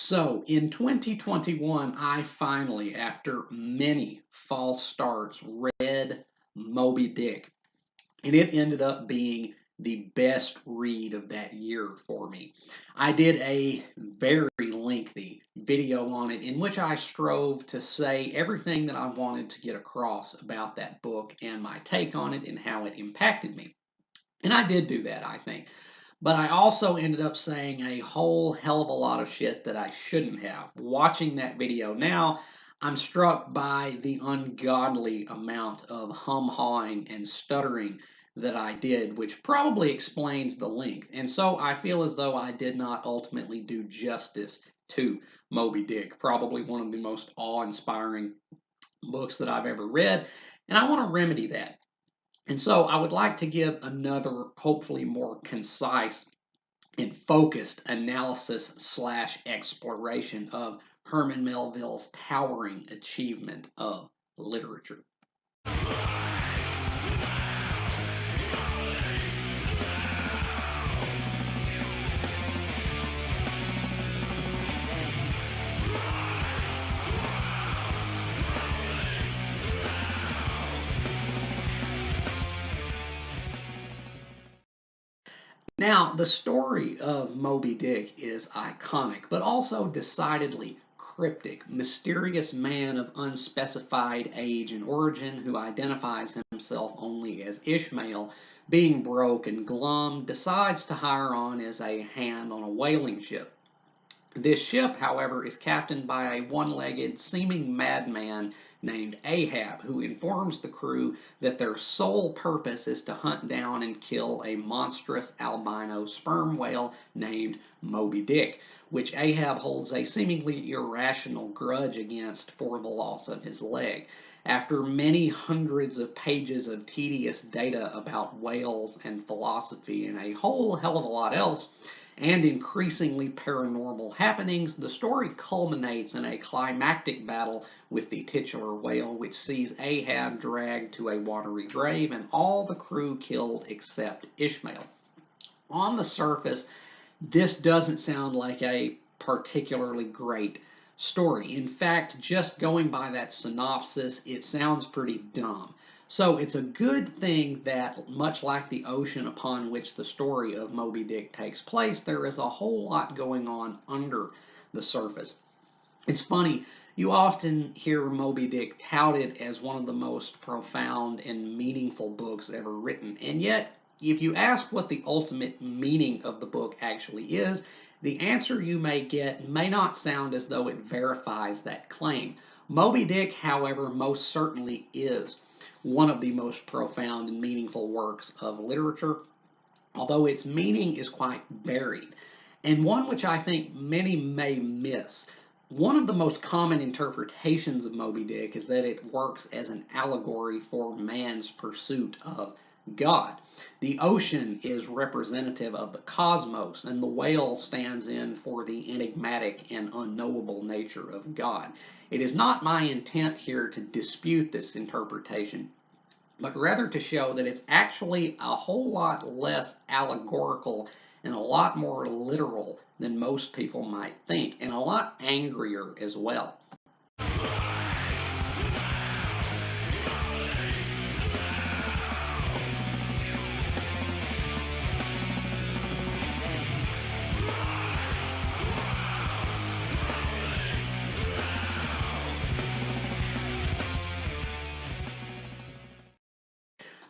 So in 2021, I finally, after many false starts, read Moby Dick, and it ended up being the best read of that year for me. I did a very lengthy video on it in which I strove to say everything that I wanted to get across about that book and my take on it and how it impacted me. And I did do that, I think. But I also ended up saying a whole hell of a lot of shit that I shouldn't have. Watching that video now, I'm struck by the ungodly amount of hum-hawing and stuttering that I did, which probably explains the length. And so I feel as though I did not ultimately do justice to Moby Dick, probably one of the most awe-inspiring books that I've ever read. And I want to remedy that. And so I would like to give another, hopefully more concise and focused analysis slash exploration of Herman Melville's towering achievement of literature. Now, the story of Moby Dick is iconic, but also decidedly cryptic. Mysterious man of unspecified age and origin who identifies himself only as Ishmael, being broke and glum, decides to hire on as a hand on a whaling ship. This ship, however, is captained by a one-legged, seeming madman named Ahab, who informs the crew that their sole purpose is to hunt down and kill a monstrous albino sperm whale named Moby Dick, which Ahab holds a seemingly irrational grudge against for the loss of his leg. After many hundreds of pages of tedious data about whales and philosophy and a whole hell of a lot else, and increasingly paranormal happenings, the story culminates in a climactic battle with the titular whale, which sees Ahab dragged to a watery grave and all the crew killed except Ishmael. On the surface, this doesn't sound like a particularly great story. In fact, just going by that synopsis, it sounds pretty dumb. So it's a good thing that, much like the ocean upon which the story of Moby Dick takes place, there is a whole lot going on under the surface. It's funny, you often hear Moby Dick touted as one of the most profound and meaningful books ever written, and yet, if you ask what the ultimate meaning of the book actually is, the answer you may get may not sound as though it verifies that claim. Moby Dick, however, most certainly is one of the most profound and meaningful works of literature, although its meaning is quite varied, and one which I think many may miss. One of the most common interpretations of Moby Dick is that it works as an allegory for man's pursuit of God. The ocean is representative of the cosmos, and the whale stands in for the enigmatic and unknowable nature of God. It is not my intent here to dispute this interpretation, but rather to show that it's actually a whole lot less allegorical and a lot more literal than most people might think, and a lot angrier as well.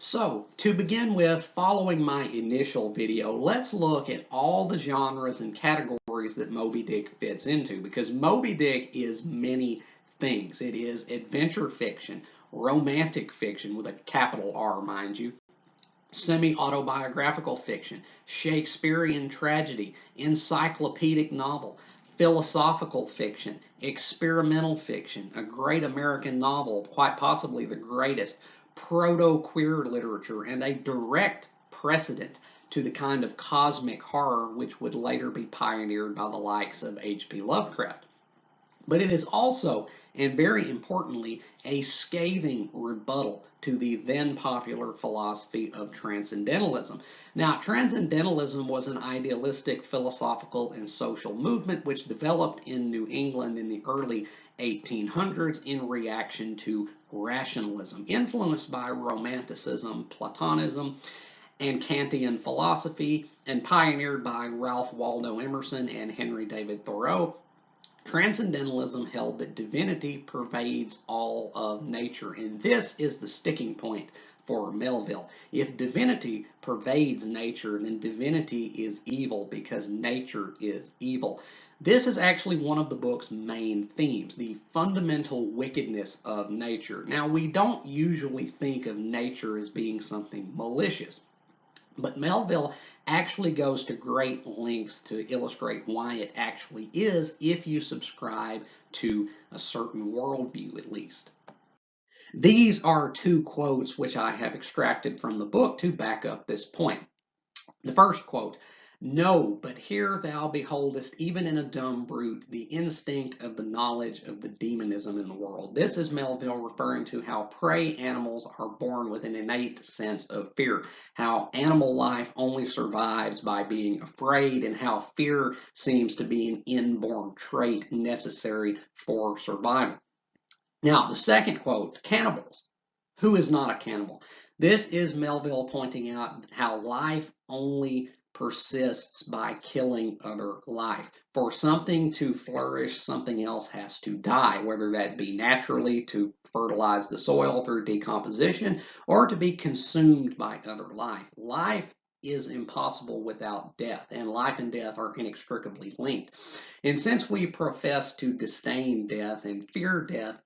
So, to begin with, following my initial video, let's look at all the genres and categories that Moby Dick fits into, because Moby Dick is many things. It is adventure fiction, romantic fiction with a capital R, mind you, semi-autobiographical fiction, Shakespearean tragedy, encyclopedic novel, philosophical fiction, experimental fiction, a great American novel, quite possibly the greatest, proto-queer literature, and a direct precedent to the kind of cosmic horror which would later be pioneered by the likes of H.P. Lovecraft. But it is also, and very importantly, a scathing rebuttal to the then popular philosophy of transcendentalism. Now, transcendentalism was an idealistic, philosophical, and social movement which developed in New England in the early 1800s in reaction to rationalism, influenced by Romanticism, Platonism, and Kantian philosophy, and pioneered by Ralph Waldo Emerson and Henry David Thoreau. Transcendentalism held that divinity pervades all of nature, and this is the sticking point for Melville. If divinity pervades nature, then divinity is evil because nature is evil. This is actually one of the book's main themes, the fundamental wickedness of nature. Now, we don't usually think of nature as being something malicious. But Melville actually goes to great lengths to illustrate why it actually is if you subscribe to a certain worldview, at least. These are two quotes which I have extracted from the book to back up this point. The first quote, "No, but here thou beholdest, even in a dumb brute, the instinct of the knowledge of the demonism in the world." This is Melville referring to how prey animals are born with an innate sense of fear, how animal life only survives by being afraid, and how fear seems to be an inborn trait necessary for survival. Now, the second quote, "Cannibals. Who is not a cannibal?" This is Melville pointing out how life only persists by killing other life. For something to flourish, something else has to die, whether that be naturally to fertilize the soil through decomposition or to be consumed by other life. Life is impossible without death, and life and death are inextricably linked. And since we profess to disdain death and fear death,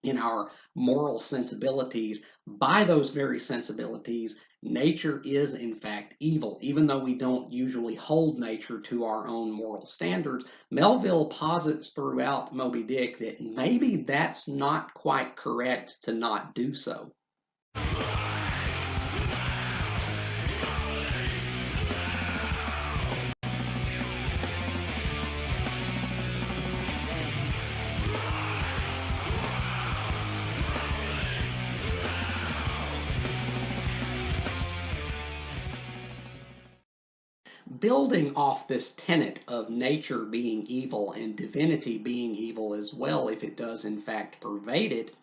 in our moral sensibilities, by those very sensibilities, nature is in fact evil. Even though we don't usually hold nature to our own moral standards, Melville posits throughout Moby Dick that maybe that's not quite correct to not do so. Building off this tenet of nature being evil and divinity being evil as well, if it does in fact pervade it,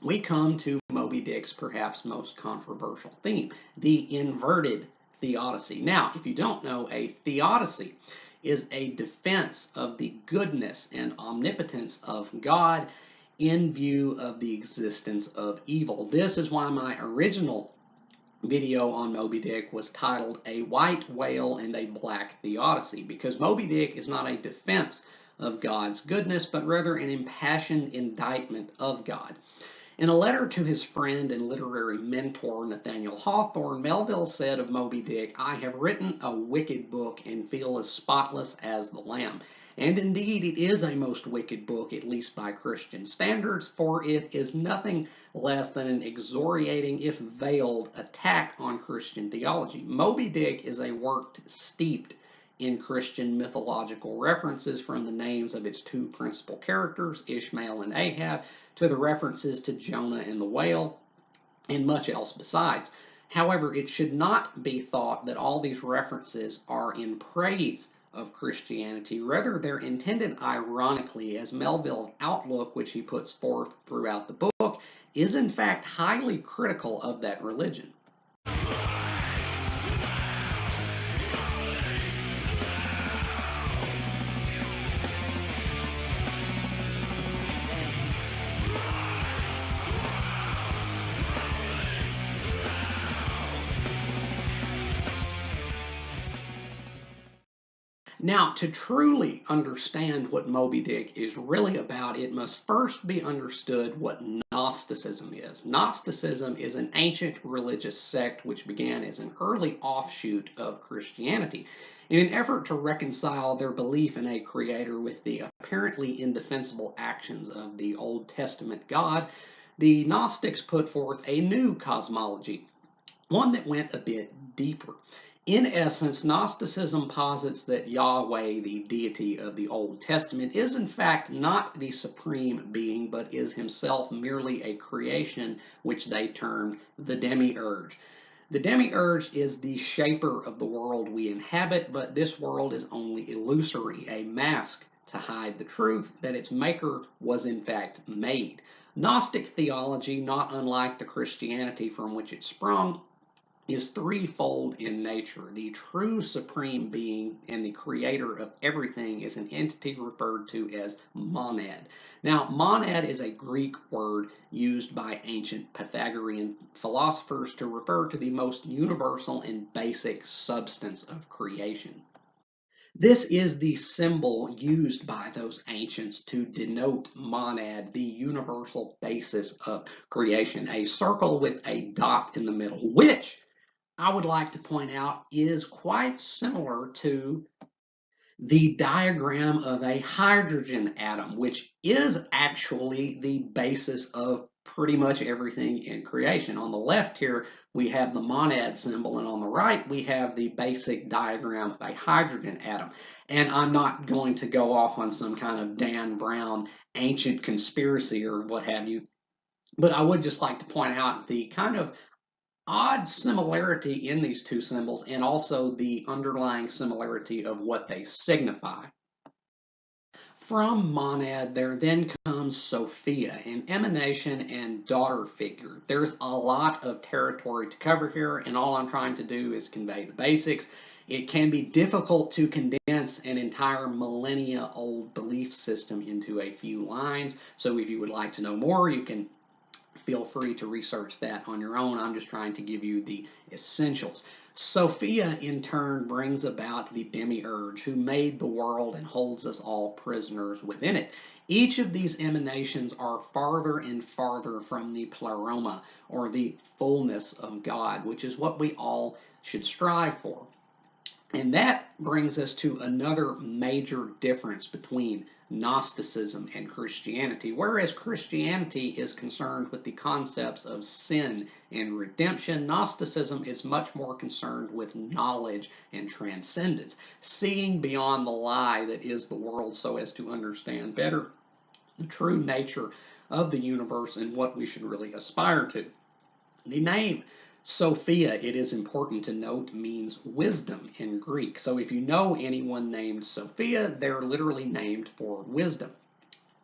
we come to Moby Dick's perhaps most controversial theme, the inverted theodicy. Now, if you don't know, a theodicy is a defense of the goodness and omnipotence of God in view of the existence of evil. This is why my original video on Moby Dick was titled "A White Whale and a Black Theodicy," because Moby Dick is not a defense of God's goodness, but rather an impassioned indictment of God. In a letter to his friend and literary mentor Nathaniel Hawthorne, Melville said of Moby Dick, "I have written a wicked book and feel as spotless as the Lamb." And indeed, it is a most wicked book, at least by Christian standards, for it is nothing less than an excoriating, if veiled, attack on Christian theology. Moby Dick is a work steeped in Christian mythological references, from the names of its two principal characters, Ishmael and Ahab, to the references to Jonah and the whale, and much else besides. However, it should not be thought that all these references are in praise of Christianity. Rather, they're intended ironically, as Melville's outlook, which he puts forth throughout the book, is in fact highly critical of that religion. Now, to truly understand what Moby Dick is really about, it must first be understood what Gnosticism is. Gnosticism is an ancient religious sect which began as an early offshoot of Christianity. In an effort to reconcile their belief in a creator with the apparently indefensible actions of the Old Testament God, the Gnostics put forth a new cosmology, one that went a bit deeper. In essence, Gnosticism posits that Yahweh, the deity of the Old Testament, is in fact not the supreme being, but is himself merely a creation which they termed the demiurge. The demiurge is the shaper of the world we inhabit, but this world is only illusory, a mask to hide the truth that its maker was in fact made. Gnostic theology, not unlike the Christianity from which it sprung, is threefold in nature. The true supreme being and the creator of everything is an entity referred to as monad. Now, monad is a Greek word used by ancient Pythagorean philosophers to refer to the most universal and basic substance of creation. This is the symbol used by those ancients to denote monad, the universal basis of creation, a circle with a dot in the middle, which I would like to point out is quite similar to the diagram of a hydrogen atom, which is actually the basis of pretty much everything in creation. On the left here, we have the monad symbol, and on the right, we have the basic diagram of a hydrogen atom. And I'm not going to go off on some kind of Dan Brown ancient conspiracy or what have you, but I would just like to point out the kind of odd similarity in these two symbols and also the underlying similarity of what they signify. From monad, there then comes Sophia, an emanation and daughter figure. There's a lot of territory to cover here, and all I'm trying to do is convey the basics. It can be difficult to condense an entire millennia old belief system into a few lines, so if you would like to know more, you can feel free to research that on your own. I'm just trying to give you the essentials. Sophia, in turn, brings about the demiurge who made the world and holds us all prisoners within it. Each of these emanations are farther and farther from the pleroma, or the fullness of God, which is what we all should strive for. And that brings us to another major difference between Gnosticism and Christianity. Whereas Christianity is concerned with the concepts of sin and redemption, Gnosticism is much more concerned with knowledge and transcendence, seeing beyond the lie that is the world so as to understand better the true nature of the universe and what we should really aspire to. The name Sophia, it is important to note, means wisdom in Greek. So if you know anyone named Sophia, they're literally named for wisdom.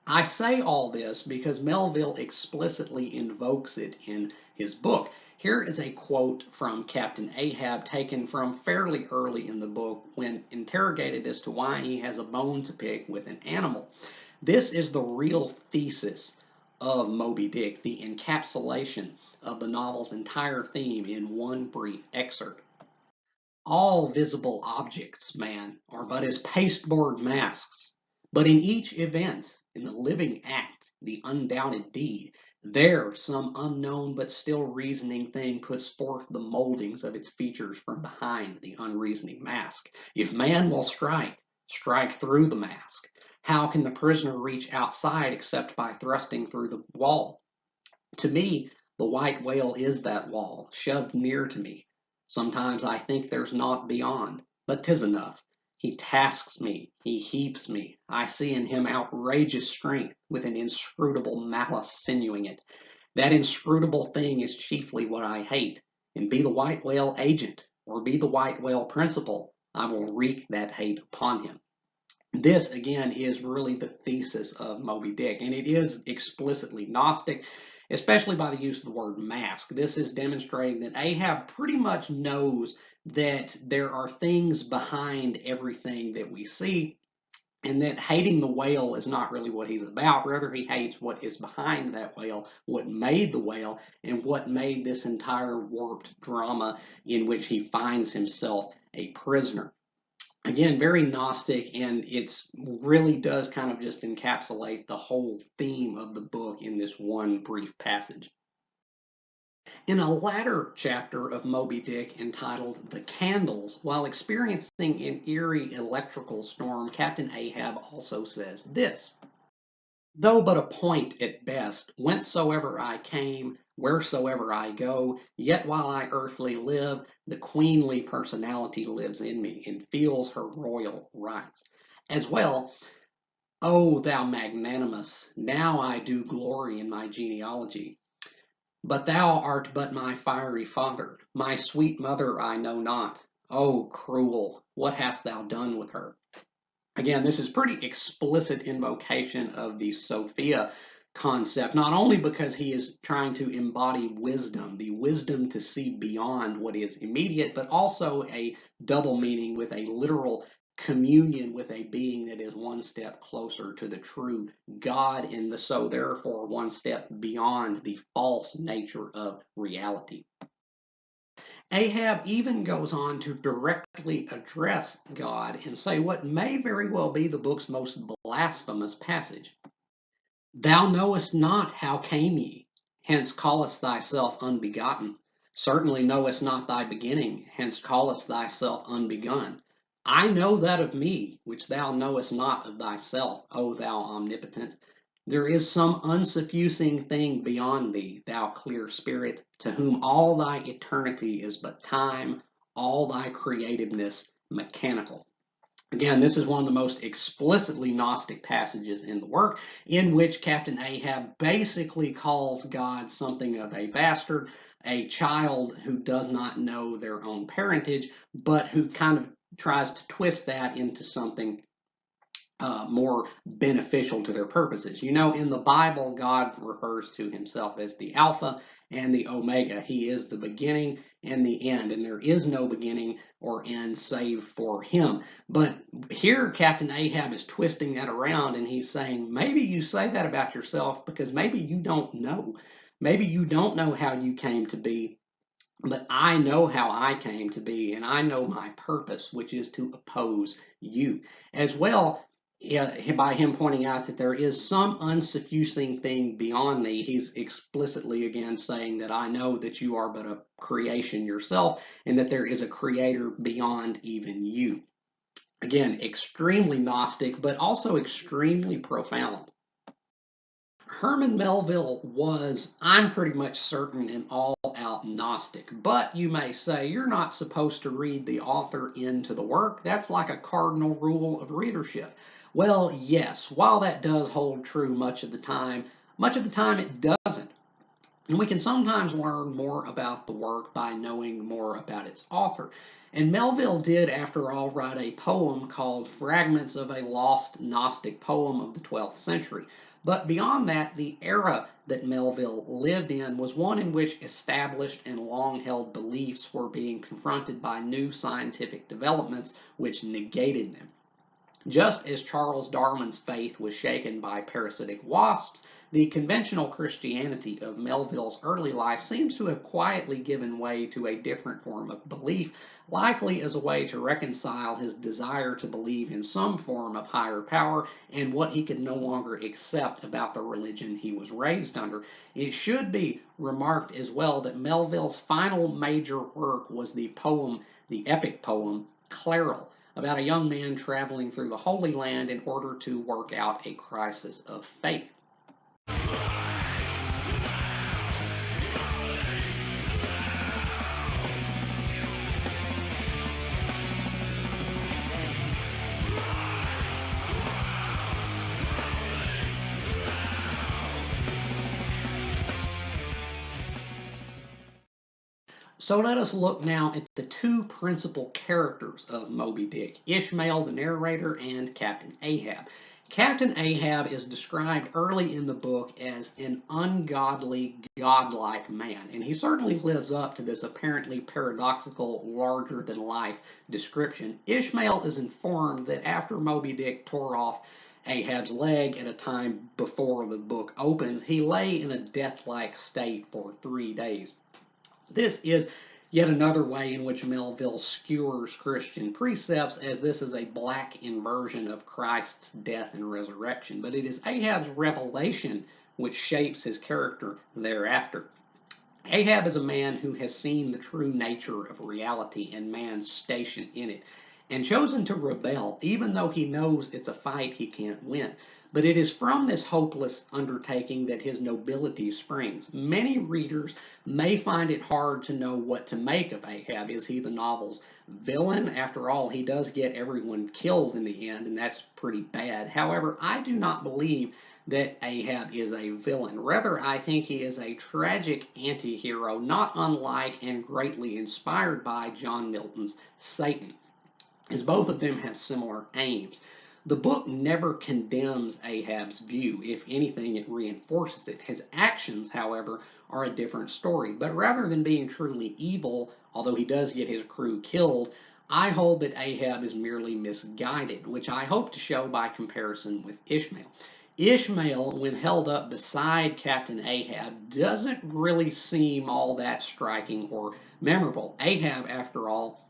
I say all this because Melville explicitly invokes it in his book. Here is a quote from Captain Ahab taken from fairly early in the book when interrogated as to why he has a bone to pick with an animal. This is the real thesis of Moby Dick, the encapsulation of the novel's entire theme in one brief excerpt. All visible objects, man, are but as pasteboard masks. But in each event, in the living act, the undoubted deed, there some unknown but still reasoning thing puts forth the moldings of its features from behind the unreasoning mask. If man will strike, strike through the mask. How can the prisoner reach outside except by thrusting through the wall? To me, the white whale is that wall, shoved near to me. Sometimes I think there's naught beyond, but 'tis enough. He tasks me, he heaps me. I see in him outrageous strength, with an inscrutable malice sinewing it. That inscrutable thing is chiefly what I hate, and be the white whale agent, or be the white whale principal, I will wreak that hate upon him. This, again, is really the thesis of Moby Dick, and it is explicitly Gnostic, especially by the use of the word mask. This is demonstrating that Ahab pretty much knows that there are things behind everything that we see, and that hating the whale is not really what he's about. Rather, he hates what is behind that whale, what made the whale, and what made this entire warped drama in which he finds himself a prisoner. Again, very Gnostic, and it's really does kind of just encapsulate the whole theme of the book in this one brief passage. In a latter chapter of Moby Dick entitled The Candles, while experiencing an eerie electrical storm, Captain Ahab also says this: Though but a point at best, whencesoever I came, wheresoever I go, yet while I earthly live, the queenly personality lives in me and feels her royal rights. As well, O thou magnanimous, now I do glory in my genealogy. But thou art but my fiery father, my sweet mother I know not. O cruel, what hast thou done with her? Again, this is pretty explicit invocation of the Sophia concept, not only because he is trying to embody wisdom, the wisdom to see beyond what is immediate, but also a double meaning with a literal communion with a being that is one step closer to the true God, and so therefore one step beyond the false nature of reality. Ahab even goes on to directly address God and say what may very well be the book's most blasphemous passage. Thou knowest not how came ye, hence callest thyself unbegotten. Certainly knowest not thy beginning, hence callest thyself unbegun. I know that of me, which thou knowest not of thyself, O thou omnipotent. There is some unsuffusing thing beyond thee, thou clear spirit, to whom all thy eternity is but time, all thy creativeness mechanical. Again, this is one of the most explicitly Gnostic passages in the work, in which Captain Ahab basically calls God something of a bastard, a child who does not know their own parentage, but who kind of tries to twist that into something more beneficial to their purposes. You know, in the Bible, God refers to himself as the Alpha and the Omega. He is the beginning and the end, and there is no beginning or end save for him. But here, Captain Ahab is twisting that around, and he's saying, maybe you say that about yourself because maybe you don't know. Maybe you don't know how you came to be, but I know how I came to be, and I know my purpose, which is to oppose you. As well, by him pointing out that there is some unsuffusing thing beyond me, he's explicitly again saying that I know that you are but a creation yourself, and that there is a creator beyond even you. Again, extremely Gnostic, but also extremely profound. Herman Melville was, I'm pretty much certain, an all-out Gnostic. But you may say, you're not supposed to read the author into the work. That's like a cardinal rule of readership. Well, yes, while that does hold true much of the time it doesn't. And we can sometimes learn more about the work by knowing more about its author. And Melville did, after all, write a poem called Fragments of a Lost Gnostic Poem of the 12th Century. But beyond that, the era that Melville lived in was one in which established and long held beliefs were being confronted by new scientific developments which negated them. Just as Charles Darwin's faith was shaken by parasitic wasps, the conventional Christianity of Melville's early life seems to have quietly given way to a different form of belief, likely as a way to reconcile his desire to believe in some form of higher power and what he could no longer accept about the religion he was raised under. It should be remarked as well that Melville's final major work was the epic poem, Clairol, about a young man traveling through the Holy Land in order to work out a crisis of faith. So let us look now at the two principal characters of Moby Dick, Ishmael the narrator and Captain Ahab. Captain Ahab is described early in the book as an ungodly, godlike man, and he certainly lives up to this apparently paradoxical, larger-than-life description. Ishmael is informed that after Moby Dick tore off Ahab's leg at a time before the book opens, he lay in a death-like state for 3 days. This is yet another way in which Melville skewers Christian precepts, as this is a black inversion of Christ's death and resurrection. But it is Ahab's revelation which shapes his character thereafter. Ahab is a man who has seen the true nature of reality and man's station in it. and chosen to rebel, even though he knows it's a fight he can't win. But it is from this hopeless undertaking that his nobility springs. Many readers may find it hard to know what to make of Ahab. Is he the novel's villain? After all, he does get everyone killed in the end, and that's pretty bad. However, I do not believe that Ahab is a villain. Rather, I think he is a tragic anti-hero, not unlike and greatly inspired by John Milton's Satan, as both of them have similar aims. The book never condemns Ahab's view. If anything, it reinforces it. His actions, however, are a different story. But rather than being truly evil, although he does get his crew killed, I hold that Ahab is merely misguided, which I hope to show by comparison with Ishmael. Ishmael, when held up beside Captain Ahab, doesn't really seem all that striking or memorable. Ahab, after all,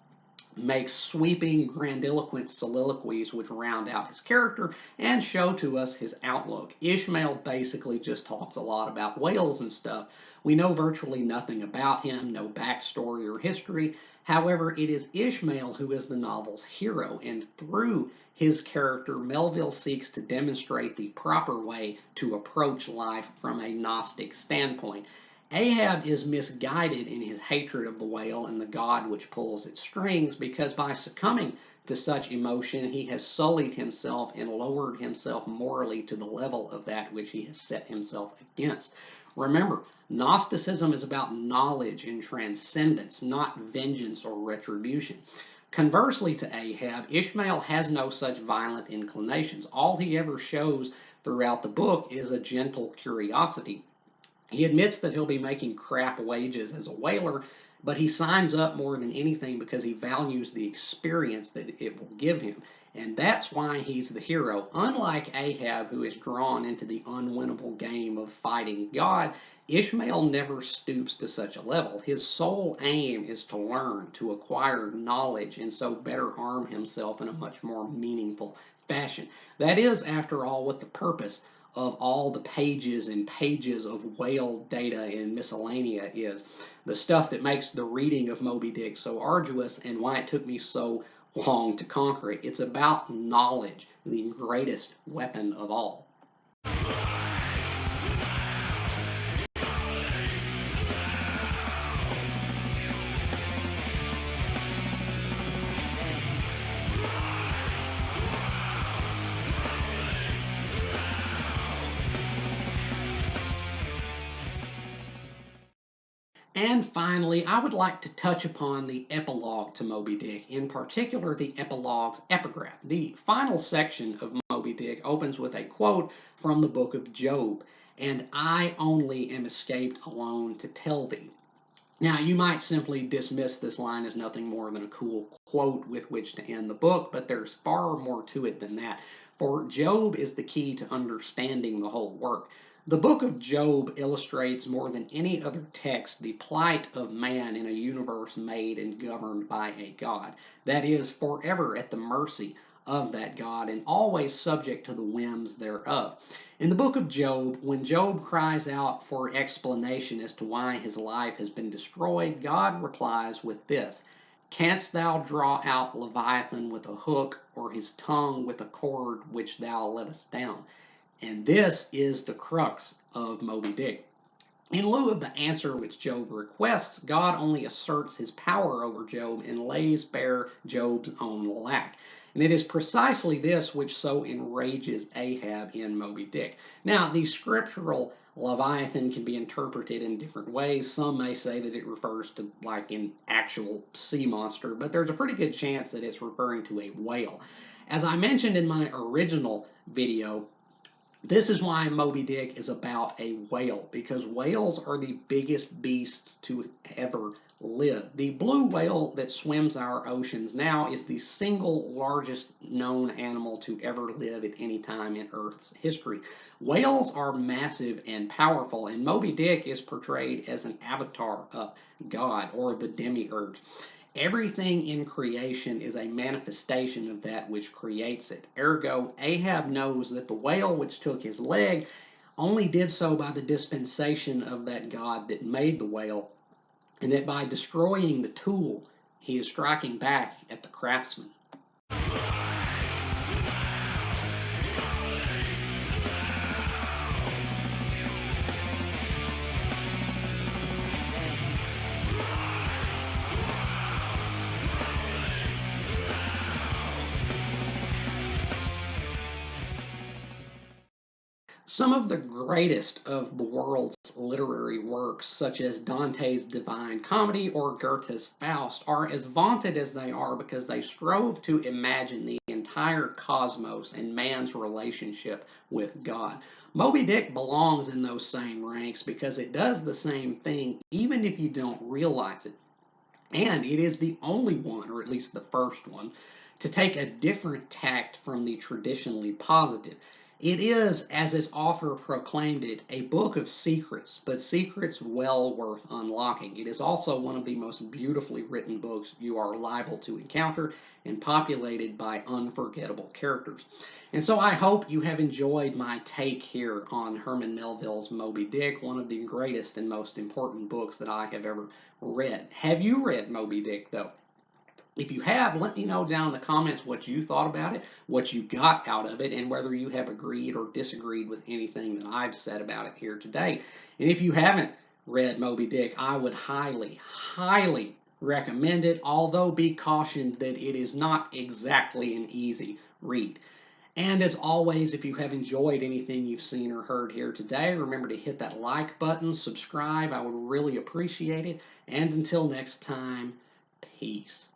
makes sweeping, grandiloquent soliloquies which round out his character and show to us his outlook. Ishmael basically just talks a lot about whales and stuff. We know virtually nothing about him, no backstory or history. However, it is Ishmael who is the novel's hero, and through his character, Melville seeks to demonstrate the proper way to approach life from a Gnostic standpoint. Ahab is misguided in his hatred of the whale and the god which pulls its strings, because by succumbing to such emotion, he has sullied himself and lowered himself morally to the level of that which he has set himself against. Remember, Gnosticism is about knowledge and transcendence, not vengeance or retribution. Conversely to Ahab, Ishmael has no such violent inclinations. All he ever shows throughout the book is a gentle curiosity. He admits that he'll be making crap wages as a whaler, but he signs up more than anything because he values the experience that it will give him. And that's why he's the hero. Unlike Ahab, who is drawn into the unwinnable game of fighting God, Ishmael never stoops to such a level. His sole aim is to learn, to acquire knowledge, and so better arm himself in a much more meaningful fashion. That is, after all, what the purpose of all the pages and pages of whale data and miscellanea is. The stuff that makes the reading of Moby Dick so arduous and why it took me so long to conquer it. It's about knowledge, the greatest weapon of all. And finally, I would like to touch upon the epilogue to Moby Dick, in particular the epilogue's epigraph. The final section of Moby Dick opens with a quote from the book of Job, "And I only am escaped alone to tell thee." Now, you might simply dismiss this line as nothing more than a cool quote with which to end the book, but there's far more to it than that, for Job is the key to understanding the whole work. The book of Job illustrates more than any other text the plight of man in a universe made and governed by a God, that is, forever at the mercy of that God and always subject to the whims thereof. In the book of Job, when Job cries out for explanation as to why his life has been destroyed, God replies with this: "Canst thou draw out Leviathan with a hook, or his tongue with a cord which thou lettest down?" And this is the crux of Moby Dick. In lieu of the answer which Job requests, God only asserts his power over Job and lays bare Job's own lack. And it is precisely this which so enrages Ahab in Moby Dick. Now, the scriptural Leviathan can be interpreted in different ways. Some may say that it refers to like an actual sea monster, but there's a pretty good chance that it's referring to a whale. As I mentioned in my original video, this is why Moby Dick is about a whale, because whales are the biggest beasts to ever live. The blue whale that swims our oceans now is the single largest known animal to ever live at any time in Earth's history. Whales are massive and powerful, and Moby Dick is portrayed as an avatar of God, or the demiurge. Everything in creation is a manifestation of that which creates it. Ergo, Ahab knows that the whale which took his leg only did so by the dispensation of that God that made the whale, and that by destroying the tool, he is striking back at the craftsman. Some of the greatest of the world's literary works, such as Dante's Divine Comedy or Goethe's Faust, are as vaunted as they are because they strove to imagine the entire cosmos and man's relationship with God. Moby Dick belongs in those same ranks because it does the same thing, even if you don't realize it. And it is the only one, or at least the first one, to take a different tact from the traditionally positive. It is, as its author proclaimed it, a book of secrets, but secrets well worth unlocking. It is also one of the most beautifully written books you are liable to encounter and populated by unforgettable characters. And so I hope you have enjoyed my take here on Herman Melville's Moby Dick, one of the greatest and most important books that I have ever read. Have you read Moby Dick, though? If you have, let me know down in the comments what you thought about it, what you got out of it, and whether you have agreed or disagreed with anything that I've said about it here today. And if you haven't read Moby Dick, I would highly, highly recommend it, although be cautioned that it is not exactly an easy read. And as always, if you have enjoyed anything you've seen or heard here today, remember to hit that like button, subscribe. I would really appreciate it. And until next time, peace.